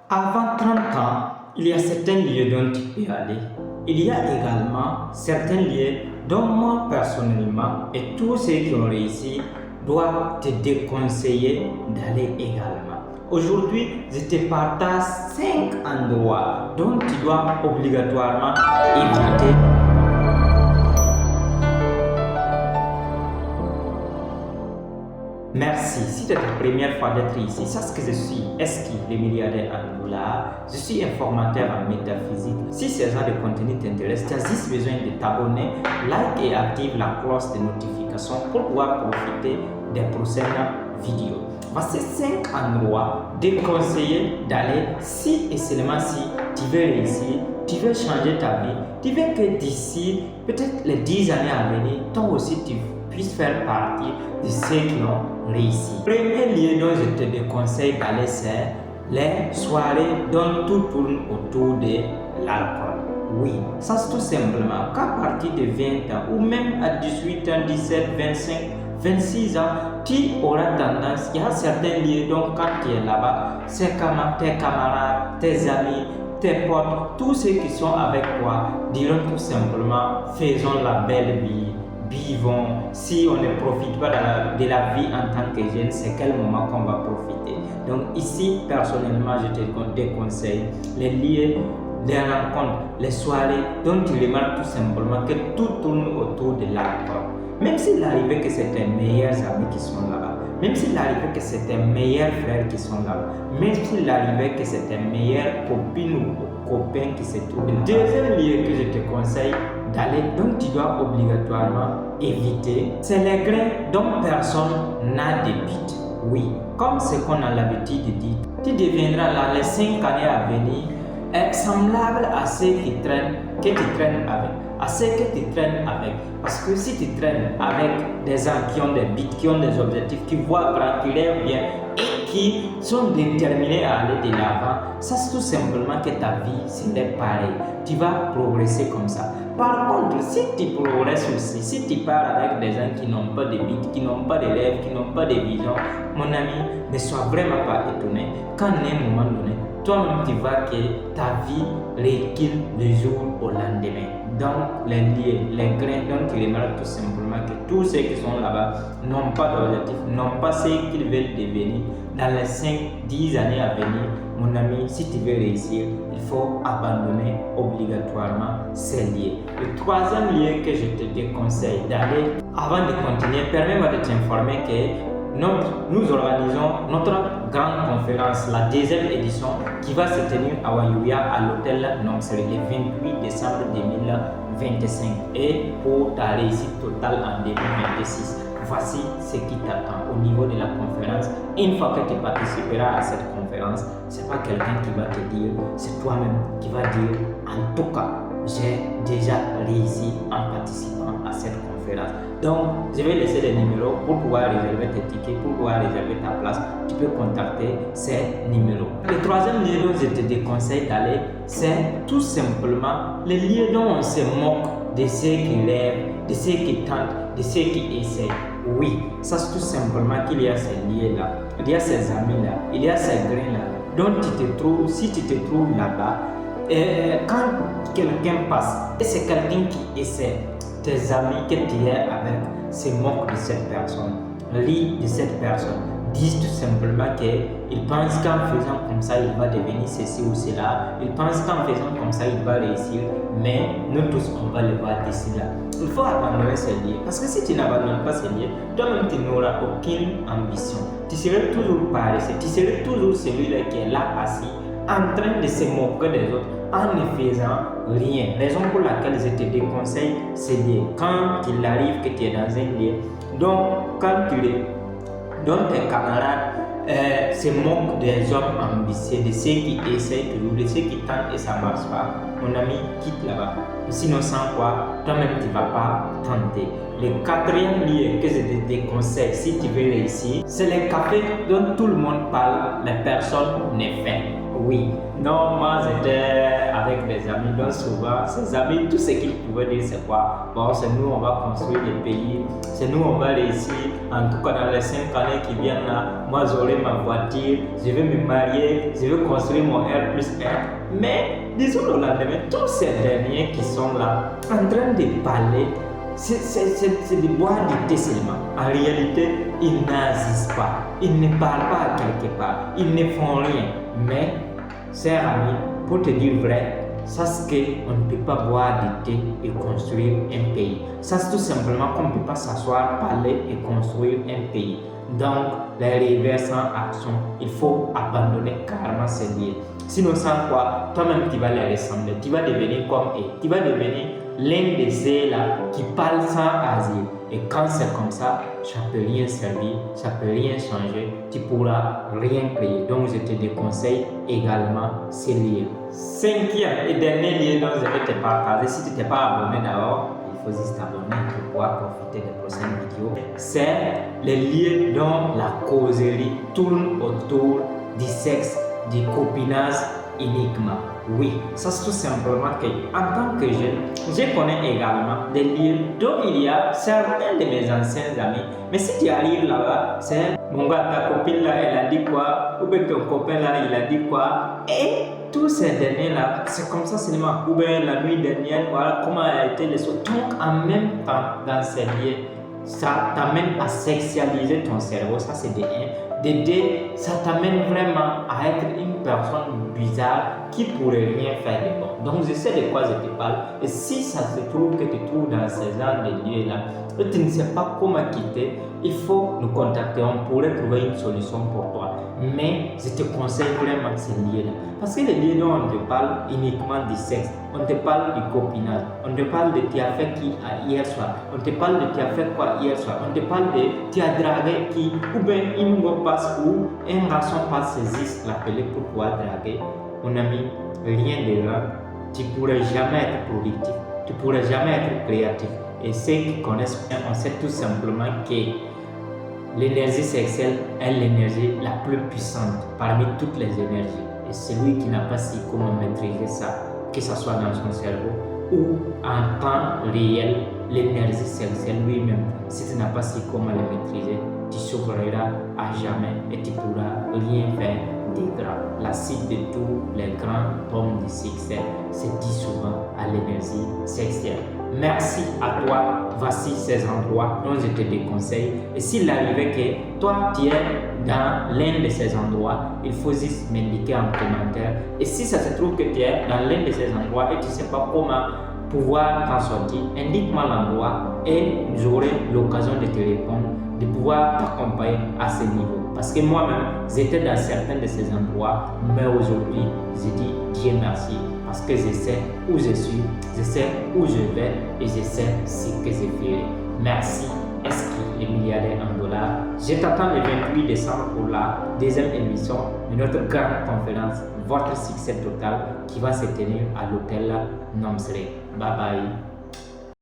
Avant 30 ans, il y a certains lieux dont tu peux aller. Il y a également certains lieux dont moi personnellement et tous ceux qui ont réussi doivent te déconseiller d'aller également. Aujourd'hui, je te partage 5 endroits dont tu dois obligatoirement éviter. Merci. Si c'est ta première fois d'être ici, sache que je suis Eski, le milliardaire Angoula. Je suis informateur en métaphysique. Si ce genre de contenu t'intéresse, tu as juste besoin de t'abonner, like et active la cloche de notification pour pouvoir profiter des prochaines vidéos. Voici 5 endroits déconseillés d'aller si et seulement si tu veux réussir, tu veux changer ta vie, tu veux que d'ici peut-être les 10 années à venir, toi aussi tu puisses faire partie de ceux qui ont réussi. Premier lieu dont je te déconseille d'aller, c'est les soirées dont tout tourne autour de l'alcool. Oui, ça c'est tout simplement qu'à partir de 20 ans ou même à 18 ans, 17, 25, 26 ans, tu auras tendance, il y a certains lieux, donc quand tu es là-bas, tes camarades, tes amis, tes potes, tous ceux qui sont avec toi diront tout simplement, faisons la belle vie, vivons. Si on ne profite pas de la vie en tant que jeune, c'est quel moment qu'on va profiter. Donc ici, personnellement, je te déconseille les lieux, les rencontres, les soirées dont tu remarques tout simplement que tout tourne autour de l'alcool. Même s'il arrive que c'est tes meilleurs amis qui sont là-bas, même s'il arrive que c'est tes meilleurs frères qui sont là-bas, même s'il arrive que c'est tes meilleures copines ou copains qui se trouvent là. Deuxième lieu que je te conseille d'aller, donc tu dois obligatoirement éviter, c'est les grains dont personne n'a de but. Oui, comme ce qu'on a l'habitude de dire, tu deviendras là les 5 années à venir semblable à ceux que tu traînes avec, à ceux que tu traînes avec. Parce que si tu traînes avec des gens qui ont des buts, qui ont des objectifs, qui voient grand, qui rêvent bien et qui sont déterminés à aller de l'avant, ça c'est tout simplement que ta vie c'est pareil. Tu vas progresser comme ça. Par contre, si tu progresses aussi, si tu pars avec des gens qui n'ont pas de buts, qui n'ont pas de rêves, qui n'ont pas de vision, mon ami, ne sois vraiment pas étonné qu'à un moment donné, toi-même tu vois que ta vie recule du jour au lendemain. Donc les lieux, les grains, donc tu remarques tout simplement que tous ceux qui sont là-bas n'ont pas d'objectif, n'ont pas ce qu'ils veulent devenir dans les 5-10 années à venir. Mon ami, si tu veux réussir, il faut abandonner obligatoirement ces lieux. Le troisième lieu que je te déconseille d'aller, avant de continuer, permets-moi de t'informer que nous organisons notre grande conférence, la deuxième édition, qui va se tenir à Wayouya à l'hôtel Nomseri le 28 décembre 2025 et pour ta réussite totale en 2026. Voici ce qui t'attend au niveau de la conférence. Une fois que tu participeras à cette conférence, ce n'est pas quelqu'un qui va te dire, c'est toi-même qui va dire, en tout cas, j'ai déjà réussi en participant à cette conférence. Donc, je vais laisser les numéros pour pouvoir réserver tes tickets, pour pouvoir réserver ta place. Tu peux contacter ces numéros. Le troisième lieu dont je te déconseille d'aller, c'est tout simplement les lieux dont on se moque de ceux qui rêvent, de ceux qui tentent, de ceux qui essaient. Oui, ça c'est tout simplement qu'il y a ces lieux-là, il y a ces amis-là, il y a ces grains-là, dont tu te trouves, si tu te trouves là-bas, quand quelqu'un passe, et c'est quelqu'un qui essaie, tes amis que tu es avec se moquent de cette personne, rient de cette personne, disent tout simplement qu'ils pensent qu'en faisant comme ça, il va devenir ceci ou cela, ils pensent qu'en faisant comme ça, il va réussir, mais nous tous, on va le voir d'ici là. Il faut abandonner ces lieux, parce que si tu n'abandonnes pas ces lieux, toi-même tu n'auras aucune ambition. Tu seras toujours paresseux, tu seras toujours celui-là qui est là assis, en train de se moquer des autres, en ne faisant rien. Raison pour laquelle je te déconseille ces lieux. Quand il arrive que tu es dans un lieu, donc quand tu es, donc tes camarades se moquent des hommes ambitieux, de ceux qui essayent toujours, de ceux qui tentent et ça ne marche pas, mon ami, quitte là-bas. Sinon, sans quoi, toi-même, tu ne vas pas tenter. Le quatrième lieu que je te déconseille si tu veux réussir, c'est les cafés dont tout le monde parle, mais personne ne fait. Oui, non, moi j'étais avec des amis. Donc souvent, ces amis, tout ce qu'ils pouvaient dire, c'est quoi? Bon, c'est nous, on va construire des pays. C'est nous, on va réussir. En tout cas, dans les 5 années qui viennent là, moi, j'aurai ma voiture, je vais me marier, je vais construire mon R+1. Mais, disons le lendemain, tous ces derniers qui sont là, en train de parler, c'est de boire du thé seulement. En réalité, ils n'agissent pas. Ils ne parlent pas quelque part. Ils ne font rien. Mais, chers amis, pour te dire vrai, sache qu'on ne peut pas boire du thé et construire un pays. Sache tout simplement qu'on ne peut pas s'asseoir, parler et construire un pays. Donc, les rêves sans action, il faut abandonner carrément ces liens. Sinon, sans quoi, toi-même tu vas les ressembler. Tu vas devenir comme eux. Tu vas devenir l'un de ceux-là qui parlent sans agir. Et quand c'est comme ça, ça ne peut rien servir, ça ne peut rien changer, tu ne pourras rien créer. Donc je te déconseille également ces liens. 5e et dernier lien dont je vais te partager, si tu n'es pas abonné d'abord, il faut juste t'abonner pour pouvoir profiter des prochaines vidéos. C'est les liens dont la causerie tourne autour du sexe, du copinage uniquement. Oui, ça c'est tout simplement que en tant que jeune, je connais également des lieux dont il y a certains de mes anciens amis. Mais si tu arrives là-bas, c'est mon gars, ta copine là, elle a dit quoi? Ou bien ton copain là, il a dit quoi? Et tous ces derniers là, c'est comme ça seulement. Ou bien la nuit dernière, voilà comment a été les choses. Donc en même temps, dans ces lieux, ça t'amène à sexualiser ton cerveau, ça c'est de 1. De 2, ça t'amène vraiment à être une personne bizarre qui pourrait rien faire de bon. Donc je sais de quoi je te parle. Et si ça se trouve que tu te trouves dans ces genres de lieux là, et tu ne sais pas comment quitter, il faut nous contacter, on pourrait trouver une solution pour toi. Mais je te conseille vraiment ces lieux-là. Parce que les lieux dont on te parle uniquement du sexe, on te parle du copinage, on te parle de tu as fait qui hier soir, on te parle de tu as fait quoi hier soir, on te parle de tu as dragué qui, ou bien une go passe où un garçon passe saisir l'appeler pour pouvoir draguer. Mon ami, rien de là, tu ne pourrais jamais être productif, tu ne pourrais jamais être créatif. Et ceux qui connaissent bien, on sait tout simplement que l'énergie sexuelle est l'énergie la plus puissante parmi toutes les énergies. Et celui qui n'a pas su comment maîtriser ça, que ce soit dans son cerveau ou en temps réel, l'énergie sexuelle lui-même, si tu n'as pas su comment le maîtriser, tu souffriras à jamais et tu ne pourras rien faire de grave. La cible de tous les grands hommes du succès se dit souvent à l'énergie sexuelle. Merci à toi. Voici ces endroits dont je te déconseille. Et s'il arrivait que toi, tu es dans l'un de ces endroits, il faut juste m'indiquer en commentaire. Et si ça se trouve que tu es dans l'un de ces endroits et tu ne sais pas comment pouvoir t'en sortir, indique-moi l'endroit et j'aurai l'occasion de te répondre, de pouvoir t'accompagner à ce niveau. Parce que moi-même, j'étais dans certains de ces endroits, mais aujourd'hui, je dis Dieu merci. Parce que je sais où je suis, je sais où je vais et je sais ce que je ferai. Merci, Eski, les milliardaires en dollars. Je t'attends le 28 décembre pour la deuxième émission de notre grande conférence, Votre succès total, qui va se tenir à l'hôtel Nomsre. Bye bye.